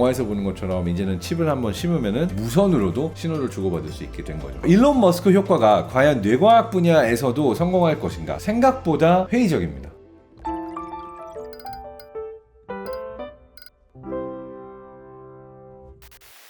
영화에서 보는 것처럼 이제는 칩을 한번 심으면은 무선으로도 신호를 주고받을 수 있게 된 거죠. 일론 머스크 효과가 과연 뇌과학 분야에서도 성공할 것인가? 생각보다 회의적입니다.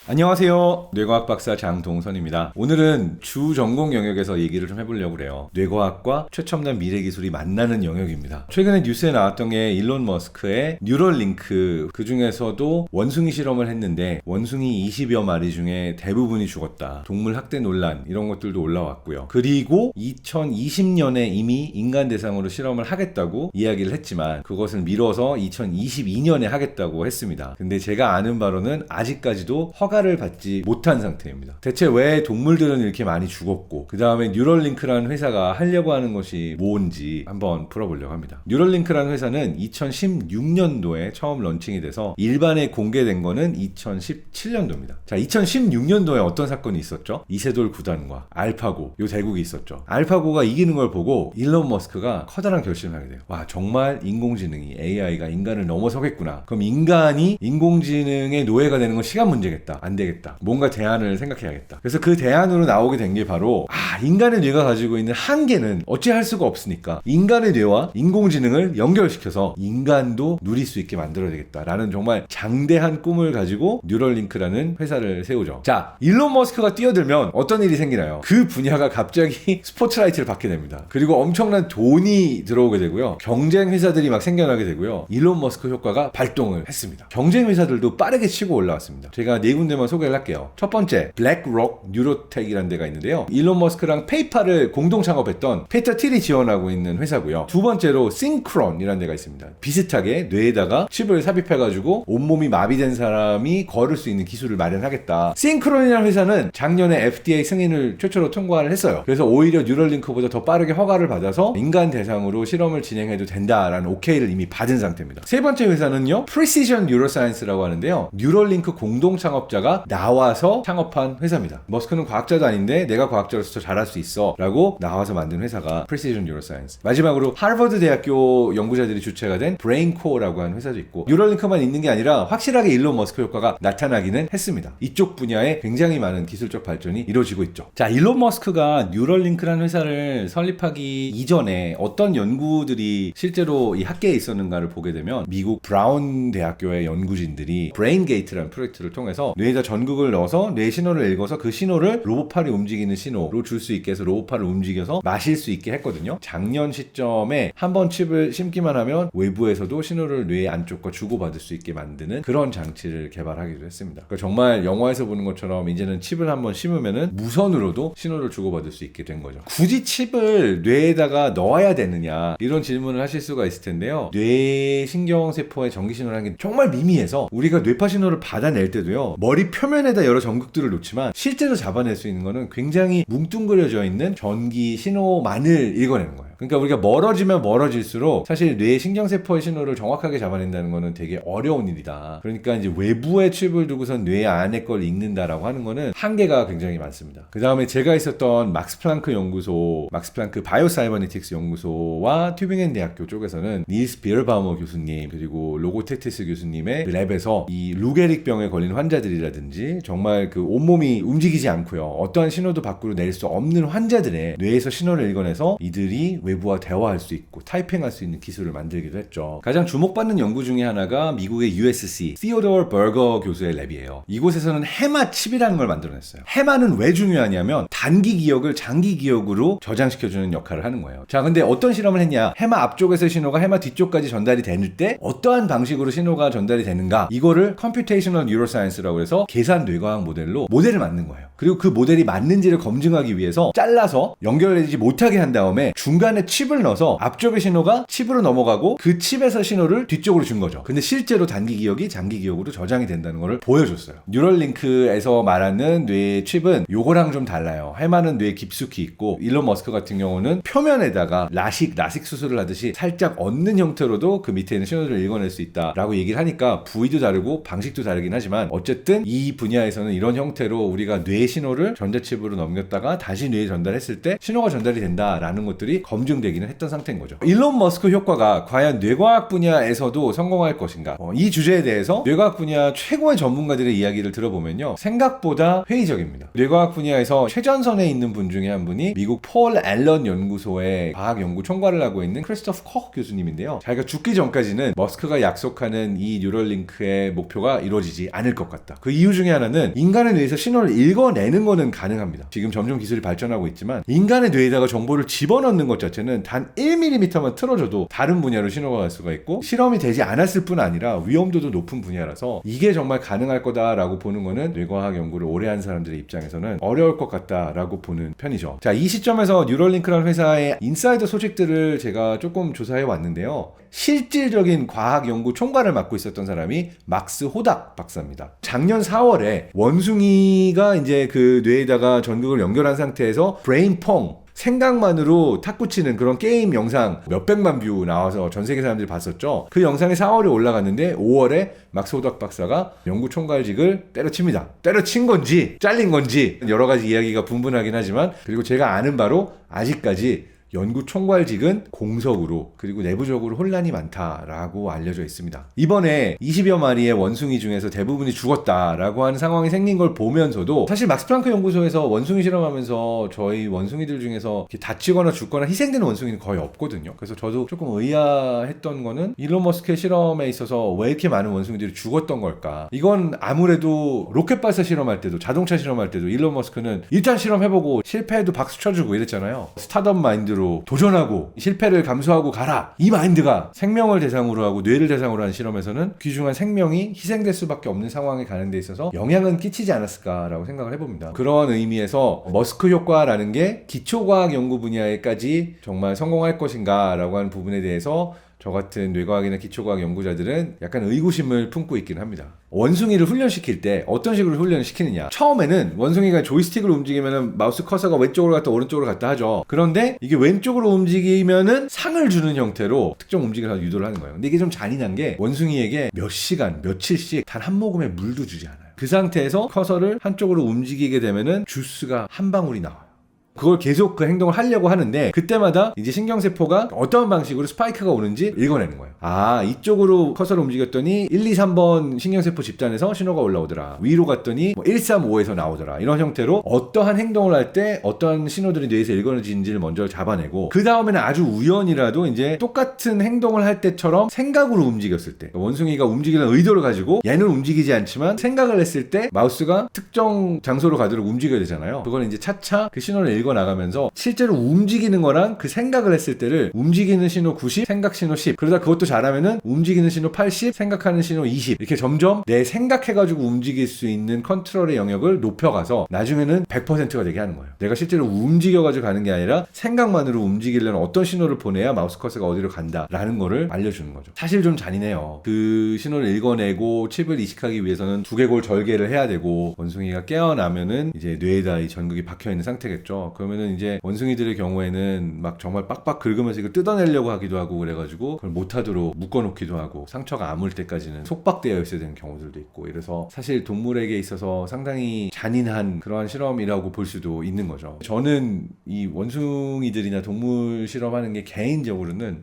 안녕하세요. 뇌과학 박사 장동선입니다. 오늘은 주 전공 영역에서 얘기를 좀 해보려고 그래요. 뇌과학과 최첨단 미래 기술이 만나는 영역입니다. 최근에 뉴스에 나왔던 게 일론 머스크의 뉴럴링크, 그 중에서도 원숭이 실험을 했는데 원숭이 20여 마리 중에 대부분이 죽었다. 동물 학대 논란 이런 것들도 올라왔고요. 그리고 2020년에 이미 인간 대상으로 실험을 하겠다고 이야기를 했지만 그것을 미뤄서 2022년에 하겠다고 했습니다. 근데 제가 아는 바로는 아직까지도 허가를 받지 못한 상태입니다. 대체 왜 동물들은 이렇게 많이 죽었고 그 다음에 뉴럴링크라는 회사가 하려고 하는 것이 뭔지 한번 풀어보려고 합니다. 뉴럴링크라는 회사는 2016년도에 처음 런칭이 돼서 일반에 공개된 거는 2017년도입니다. 자, 2016년도에 어떤 사건이 있었죠? 이세돌 구단과 알파고 요 대국이 있었죠. 알파고가 이기는 걸 보고 일론 머스크가 커다란 결심을 하게 돼요. 와, 정말 인공지능이 AI가 인간을 넘어서겠구나. 그럼 인간이 인공지능의 노예가 되는 건 시간 문제겠다. 안 되겠다. 뭔가 대안을 생각해야겠다. 그래서 그 대안으로 나오게 된 게 바로 인간의 뇌가 가지고 있는 한계는 어찌할 수가 없으니까 인간의 뇌와 인공지능을 연결시켜서 인간도 누릴 수 있게 만들어야 되겠다라는 정말 장대한 꿈을 가지고 뉴럴링크라는 회사를 세우죠. 자, 일론 머스크가 뛰어들면 어떤 일이 생기나요? 그 분야가 갑자기 스포트라이트를 받게 됩니다. 그리고 엄청난 돈이 들어오게 되고요. 경쟁 회사들이 막 생겨나게 되고요. 일론 머스크 효과가 발동을 했습니다. 경쟁 회사들도 빠르게 치고 올라왔습니다. 제가 네 군데만 소개를 할게요. 첫 번째, 블랙록 뉴로텍이라는 데가 있는데요. 일론 머스크랑 페이팔을 공동 창업했던 피터 틸이 지원하고 있는 회사고요. 두 번째로 싱크론이라는 데가 있습니다. 비슷하게 뇌에다가 칩을 삽입해가지고 온몸이 마비된 사람이 걸을 수 있는 기술을 마련하겠다. 싱크론이라는 회사는 작년에 FDA 승인을 최초로 통과를 했어요. 그래서 오히려 뉴럴링크보다 더 빠르게 허가를 받아서 인간 대상으로 실험을 진행해도 된다라는 오케이를 이미 받은 상태입니다. 세 번째 회사는요, 프리시전 뉴로사이언스라고 하는데요. 뉴럴링크 공동 창업자가 나와서 창업한 회사입니다. 머스크는 과학자도 아닌데 내가 과학자로서 더 잘할 수 있어 라고 나와서 만든 회사가 Precision Neuroscience. 마지막으로 하버드 대학교 연구자들이 주체가 된 브레인코어라고 하는 회사도 있고, 뉴럴링크만 있는 게 아니라 확실하게 일론 머스크 효과가 나타나기는 했습니다. 이쪽 분야에 굉장히 많은 기술적 발전이 이루어지고 있죠. 자, 일론 머스크가 뉴럴링크라는 회사를 설립하기 이전에 어떤 연구들이 실제로 이 학계에 있었는가를 보게 되면 미국 브라운 대학교의 연구진들이 브레인 게이트라는 프로젝트를 통해서 뇌에다 전극을 넣어서 뇌 신호를 읽어서 그 신호를 로봇팔이 움직이는 신호로 줄 수 있게 해서 로봇팔을 움직여서 마실 수 있게 했거든요. 작년 시점에 한번 칩을 심기만 하면 외부에서도 신호를 뇌 안쪽과 주고받을 수 있게 만드는 그런 장치를 개발하기도 했습니다. 그러니까 정말 영화에서 보는 것처럼 이제는 칩을 한번 심으면은 무선으로도 신호를 주고받을 수 있게 된 거죠. 굳이 칩을 뇌에다가 넣어야 되느냐 이런 질문을 하실 수가 있을 텐데요. 뇌 신경세포의 전기신호라는 게 정말 미미해서 우리가 뇌파 신호를 받아낼 때도요, 머리 표면에다 여러 전극들을 놓지만 실제로 잡아낼 수 있는 거는 굉장히 뭉뚱그려져 있는 전기 신호만을 읽어내는 거예요. 그러니까 우리가 멀어지면 멀어질수록 사실 뇌 신경세포의 신호를 정확하게 잡아낸다는 거는 되게 어려운 일이다. 그러니까 이제 외부에 칩을 두고선 뇌 안에 걸 읽는다라고 하는 거는 한계가 굉장히 많습니다. 그 다음에 제가 있었던 막스 플랑크 연구소, 막스 플랑크 바이오사이버네틱스 연구소와 튜빙겐 대학교 쪽에서는 닐스 비얼바우머 교수님 그리고 로고테티스 교수님의 랩에서 이 루게릭 병에 걸린 환자들이라든지 정말 그 온몸이 움직이지 않고요, 어떠한 신호도 밖으로 낼 수 없는 환자들의 뇌에서 신호를 읽어내서 이들이 외부와 대화할 수 있고 타이핑할 수 있는 기술을 만들기도 했죠. 가장 주목받는 연구 중에 하나가 미국의 USC 티오도어 버거 교수의 랩이에요. 이곳에서는 해마 칩이라는 걸 만들어냈어요. 해마는 왜 중요하냐면 단기 기억을 장기 기억으로 저장시켜주는 역할을 하는 거예요. 자, 근데 어떤 실험을 했냐? 해마 앞쪽에서 신호가 해마 뒤쪽까지 전달이 되는 때 어떠한 방식으로 신호가 전달이 되는가? 이거를 컴퓨테이셔널 뉴로사이언스라고 해서 계산 뇌과학 모델로 모델을 만든 거예요. 그리고 그 모델이 맞는지를 검증하기 위해서 잘라서 연결되지 못하게 한 다음에 중간에 칩을 넣어서 앞쪽의 신호가 칩으로 넘어가고 그 칩에서 신호를 뒤쪽으로 준 거죠. 근데 실제로 단기 기억이 장기 기억으로 저장이 된다는 걸 보여줬어요. 뉴럴링크에서 말하는 뇌의 칩은 요거랑 좀 달라요. 해마는 뇌에 깊숙이 있고 일론 머스크 같은 경우는 표면에다가 라식 수술을 하듯이 살짝 얹는 형태로도 그 밑에 있는 신호를 읽어낼 수 있다라고 얘기를 하니까 부위도 다르고 방식도 다르긴 하지만 어쨌든 이 분야에서는 이런 형태로 우리가 뇌의 신호를 전자칩으로 넘겼다가 다시 뇌에 전달했을 때 신호가 전달이 된다라는 것들이 검증 검증되기는 했던 상태인 거죠. 일론 머스크 효과가 과연 뇌과학 분야에서도 성공할 것인가? 이 주제에 대해서 뇌과학 분야 최고의 전문가들의 이야기를 들어보면요, 생각보다 회의적입니다. 뇌과학 분야에서 최전선에 있는 분 중에 한 분이 미국 폴 앨런 연구소의 과학 연구 총괄을 하고 있는 크리스토프 콕 교수님인데요. 자기가 죽기 전까지는 머스크가 약속하는 이 뉴럴링크의 목표가 이루어지지 않을 것 같다. 그 이유 중에 하나는 인간의 뇌에서 신호를 읽어내는 거는 가능합니다. 지금 점점 기술이 발전하고 있지만 인간의 뇌에다가 정보를 집어넣는 것 자체는 단 1mm만 틀어줘도 다른 분야로 신호가 갈 수가 있고, 실험이 되지 않았을 뿐 아니라 위험도도 높은 분야라서 이게 정말 가능할 거다라고 보는 거는 뇌과학 연구를 오래 한 사람들의 입장에서는 어려울 것 같다라고 보는 편이죠. 자, 이 시점에서 뉴럴링크라는 회사의 인사이더 소식들을 제가 조금 조사해 왔는데요. 실질적인 과학 연구 총괄을 맡고 있었던 사람이 막스 호닥 박사입니다. 작년 4월에 원숭이가 이제 그 뇌에다가 전극을 연결한 상태에서 브레인퐁, 생각만으로 탁구 치는 그런 게임 영상 몇백만 뷰 나와서 전 세계 사람들이 봤었죠. 그 영상이 4월에 올라갔는데 5월에 막스 호닥 박사가 연구 총괄직을 때려칩니다. 때려친 건지 잘린 건지 여러 가지 이야기가 분분하긴 하지만, 그리고 제가 아는 바로 아직까지 연구 총괄직은 공석으로, 그리고 내부적으로 혼란이 많다라고 알려져 있습니다. 이번에 20여 마리의 원숭이 중에서 대부분이 죽었다라고 하는 상황이 생긴 걸 보면서도, 사실 막스 플랑크 연구소에서 원숭이 실험하면서 저희 원숭이들 중에서 다치거나 죽거나 희생되는 원숭이는 거의 없거든요. 그래서 저도 조금 의아했던 거는 일론 머스크의 실험에 있어서 왜 이렇게 많은 원숭이들이 죽었던 걸까? 이건 아무래도 로켓 발사 실험할 때도, 자동차 실험할 때도 일론 머스크는 일단 실험해보고 실패해도 박수 쳐주고 이랬잖아요. 스타트업 마인드로 도전하고 실패를 감수하고 가라, 이 마인드가 생명을 대상으로 하고 뇌를 대상으로 하는 실험에서는 귀중한 생명이 희생될 수밖에 없는 상황에 가는 데 있어서 영향은 끼치지 않았을까라고 생각을 해봅니다. 그런 의미에서 머스크 효과라는 게 기초과학 연구 분야에까지 정말 성공할 것인가 라고 하는 부분에 대해서 저 같은 뇌과학이나 기초과학 연구자들은 약간 의구심을 품고 있긴 합니다. 원숭이를 훈련시킬 때 어떤 식으로 훈련을 시키느냐, 처음에는 원숭이가 조이스틱으로 움직이면 마우스 커서가 왼쪽으로 갔다 오른쪽으로 갔다 하죠. 그런데 이게 왼쪽으로 움직이면은 상을 주는 형태로 특정 움직임을 유도를 하는 거예요. 근데 이게 좀 잔인한 게 원숭이에게 몇 시간, 며칠씩 단 한 모금의 물도 주지 않아요. 그 상태에서 커서를 한쪽으로 움직이게 되면은 주스가 한 방울이 나와요. 그걸 계속 그 행동을 하려고 하는데, 그때마다 이제 신경세포가 어떤 방식으로 스파이크가 오는지 읽어내는 거예요. 아, 이쪽으로 커서를 움직였더니 1, 2, 3번 신경세포 집단에서 신호가 올라오더라. 위로 갔더니 1, 3, 5에서 나오더라. 이런 형태로 어떠한 행동을 할 때 어떠한 신호들이 뇌에서 읽어내지는지를 먼저 잡아내고, 그 다음에는 아주 우연이라도 이제 똑같은 행동을 할 때처럼 생각으로 움직였을 때, 원숭이가 움직이는 의도를 가지고 얘는 움직이지 않지만 생각을 했을 때 마우스가 특정 장소로 가도록 움직여야 되잖아요. 그걸 이제 차차 그 신호를 읽어 나가면서 실제로 움직이는 거랑 그 생각을 했을 때를 움직이는 신호 90, 생각 신호 10, 그러다 그것도 잘하면은 움직이는 신호 80, 생각하는 신호 20, 이렇게 점점 내 생각해가지고 움직일 수 있는 컨트롤의 영역을 높여가서 나중에는 100%가 되게 하는 거예요. 내가 실제로 움직여가지고 가는 게 아니라 생각만으로 움직이려는 어떤 신호를 보내야 마우스 커서가 어디로 간다라는 거를 알려주는 거죠. 사실 좀 잔인해요. 그 신호를 읽어내고 칩을 이식하기 위해서는 두개골 절개를 해야 되고, 원숭이가 깨어나면은 이제 뇌에다 이 전극이 박혀있는 상태겠죠. 그러면은 이제 원숭이들의 경우에는 막 정말 빡빡 긁으면서 이걸 뜯어내려고 하기도 하고, 그래가지고 그걸 못하도록 묶어놓기도 하고, 상처가 아물 때까지는 속박되어 있어야 되는 경우들도 있고, 이래서 사실 동물에게 있어서 상당히 잔인한 그러한 실험이라고 볼 수도 있는 거죠. 저는 이 원숭이들이나 동물 실험하는 게 개인적으로는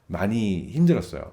많이 힘들었어요.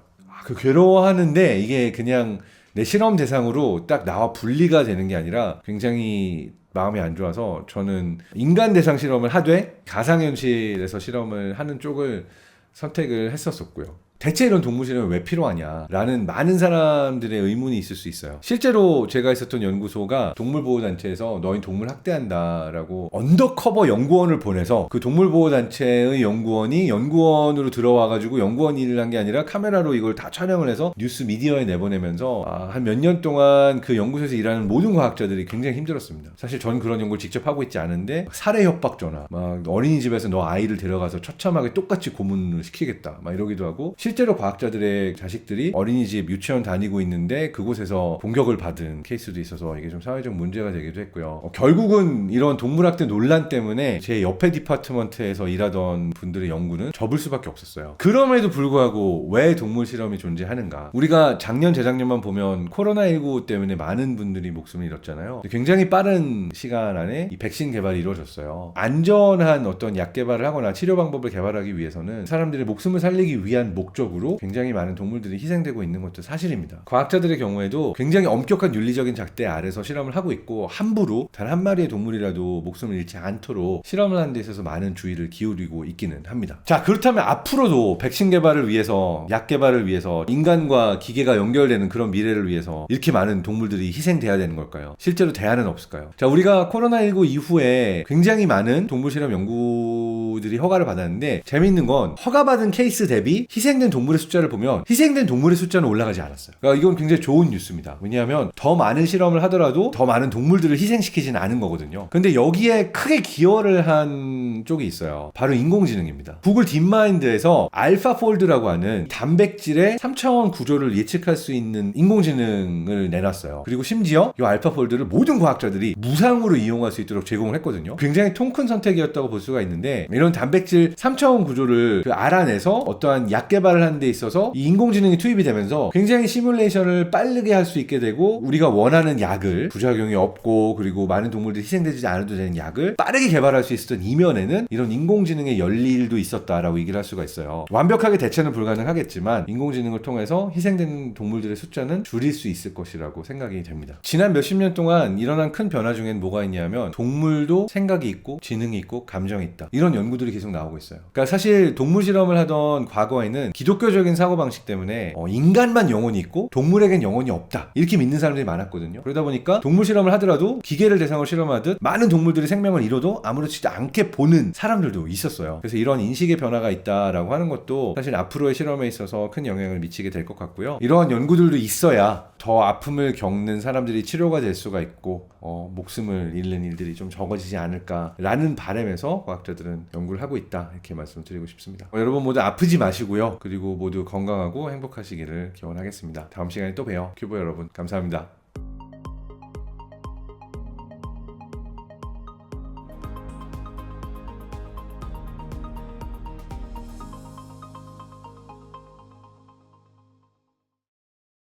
그 괴로워하는데 이게 그냥 내 실험 대상으로 딱 나와 분리가 되는 게 아니라 굉장히 마음이 안 좋아서, 저는 인간 대상 실험을 하되 가상현실에서 실험을 하는 쪽을 선택을 했었었고요. 대체 이런 동물 실험이 왜 필요하냐 라는 많은 사람들의 의문이 있을 수 있어요. 실제로 제가 있었던 연구소가 동물보호단체에서 너희 동물 학대한다 라고 언더커버 연구원을 보내서, 그 동물보호단체의 연구원이 연구원으로 들어와가지고 연구원 일을 한 게 아니라 카메라로 이걸 다 촬영을 해서 뉴스 미디어에 내보내면서 한 몇 년 동안 그 연구소에서 일하는 모든 과학자들이 굉장히 힘들었습니다. 사실 전 그런 연구를 직접 하고 있지 않은데 살해 협박 전화, 막 어린이집에서 너 아이를 데려가서 처참하게 똑같이 고문을 시키겠다 막 이러기도 하고, 실제로 과학자들의 자식들이 어린이집, 유치원 다니고 있는데 그곳에서 공격을 받은 케이스도 있어서 이게 좀 사회적 문제가 되기도 했고요. 결국은 이런 동물학대 논란 때문에 제 옆에 디파트먼트에서 일하던 분들의 연구는 접을 수밖에 없었어요. 그럼에도 불구하고 왜 동물 실험이 존재하는가? 우리가 작년, 재작년만 보면 코로나19 때문에 많은 분들이 목숨을 잃었잖아요. 굉장히 빠른 시간 안에 이 백신 개발이 이루어졌어요. 안전한 어떤 약 개발을 하거나 치료 방법을 개발하기 위해서는 사람들의 목숨을 살리기 위한 목적으로 굉장히 많은 동물들이 희생되고 있는 것도 사실입니다. 과학자들의 경우에도 굉장히 엄격한 윤리적인 잣대 아래서 실험을 하고 있고 함부로 단 한 마리의 동물이라도 목숨을 잃지 않도록 실험을 하는 데 있어서 많은 주의를 기울이고 있기는 합니다. 자, 그렇다면 앞으로도 백신 개발을 위해서, 약 개발을 위해서 인간과 기계가 연결되는 그런 미래를 위해서 이렇게 많은 동물들이 희생돼야 되는 걸까요? 실제로 대안은 없을까요? 자, 우리가 코로나19 이후에 굉장히 많은 동물 실험 연구들이 허가를 받았는데 재미있는 건 허가받은 케이스 대비 희생된 동물의 숫자를 보면 희생된 동물의 숫자는 올라가지 않았어요. 그러니까 이건 굉장히 좋은 뉴스입니다. 왜냐하면 더 많은 실험을 하더라도 더 많은 동물들을 희생시키지는 않은 거거든요. 근데 여기에 크게 기여를 한 쪽이 있어요. 바로 인공지능입니다. 구글 딥마인드에서 알파폴드라고 하는 단백질의 3차원 구조를 예측할 수 있는 인공지능을 내놨어요. 그리고 심지어 이 알파폴드를 모든 과학자들이 무상으로 이용할 수 있도록 제공을 했거든요. 굉장히 통큰 선택이었다고 볼 수가 있는데 이런 단백질 3차원 구조를 알아내서 어떠한 약 개발을 하는 데 있어서 이 인공지능이 투입이 되면서 굉장히 시뮬레이션을 빠르게 할 수 있게 되고 우리가 원하는 약을 부작용이 없고 그리고 많은 동물들이 희생되지 않아도 되는 약을 빠르게 개발할 수 있었던 이면에는 이런 인공지능의 열일도 있었다라고 얘기를 할 수가 있어요. 완벽하게 대체는 불가능하겠지만 인공지능을 통해서 희생된 동물들의 숫자는 줄일 수 있을 것이라고 생각이 됩니다. 지난 몇십 년 동안 일어난 큰 변화 중엔 뭐가 있냐면 동물도 생각이 있고 지능이 있고 감정이 있다. 이런 연구들이 계속 나오고 있어요. 그러니까 사실 동물 실험을 하던 과거에는 기독교적인 사고방식 때문에 인간만 영혼이 있고 동물에겐 영혼이 없다. 이렇게 믿는 사람들이 많았거든요. 그러다 보니까 동물 실험을 하더라도 기계를 대상으로 실험하듯 많은 동물들이 생명을 잃어도 아무렇지도 않게 보는 사람들도 있었어요. 그래서 이런 인식의 변화가 있다라고 하는 것도 사실 앞으로의 실험에 있어서 큰 영향을 미치게 될 것 같고요. 이러한 연구들도 있어야 더 아픔을 겪는 사람들이 치료가 될 수가 있고 목숨을 잃는 일들이 좀 적어지지 않을까라는 바람에서 과학자들은 연구를 하고 있다 이렇게 말씀드리고 싶습니다. 여러분 모두 아프지 마시고요. 그리고 모두 건강하고 행복하시기를 기원하겠습니다. 다음 시간에 또 봬요. 큐브 여러분 감사합니다.